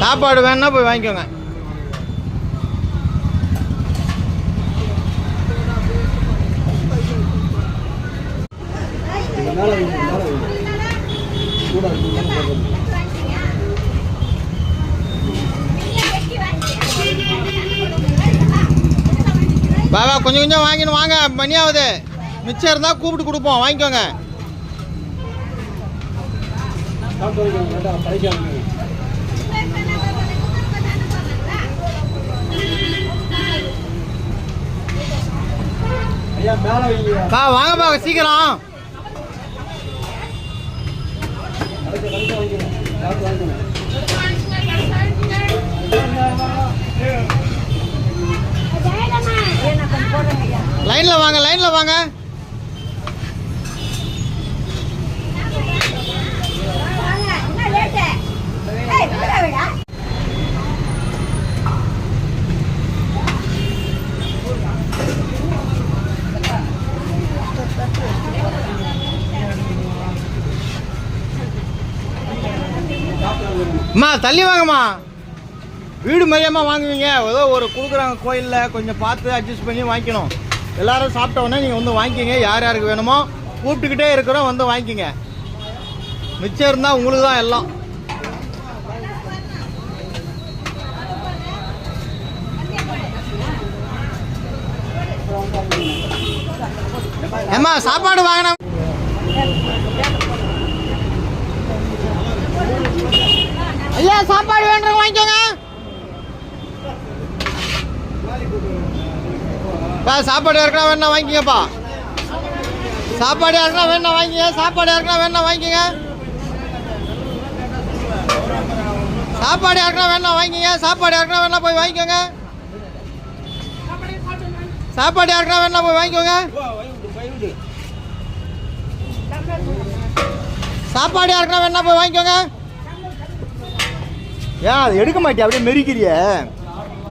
சாப்பாடு வேணா போய் வாங்கிக்கோங்க. பாபா கொஞ்சம் கொஞ்சம் வாங்கின்னு வாங்க, மணியாவது. மிச்சம் இருந்தால் கூப்பிட்டு கொடுப்போம், வாங்கிக்கோங்க. வாங்கப்பா சீக்கிரம். லைன்ல வாங்க, லைன்ல வாங்க. அம்மா தள்ளி வாங்கம்மா, வீடு மையமாக வாங்குவீங்க. ஏதோ ஒரு கொடுக்குறாங்க கோயிலில், கொஞ்சம் பார்த்து அட்ஜஸ்ட் பண்ணி வாங்கிக்கணும். எல்லோரும் சாப்பிட்ட உடனே நீங்கள் வந்து வாங்கிக்கிங்க. யார் யாருக்கு வேணுமோ கூப்பிட்டுக்கிட்டே இருக்கிறோம், வந்து வாங்கிக்கிங்க. மிச்சம் இருந்தால் உங்களுக்கு தான் எல்லாம். ஏம்மா சாப்பாடு வாங்கினா ஐயா, சாப்பாடு வேணும் வாங்கிக்கோங்க. சாப்பாடு யாருக்குனா வேணா வாங்கிக்கங்கப்பா. சாப்பாடு யாருக்குனா வேணா வாங்கிங்க. சாப்பாடு யாருக்குனா வேணா வாங்கிக்கங்க. சாப்பாடு யாருக்குனா வேணா வாங்கிங்க. சாப்பாடு யாருக்குனா வேணா போய் வாங்கிக்கோங்க. சாப்பாடு யாருக்குனா வேணா போய் வாங்கிக்கோங்க. சாப்பாடு யாருக்குனா வேணா போய் வாங்கிக்கோங்க. ஏன் அது எடுக்க மாட்டியா, அப்படியே மெரிக்கிறிய?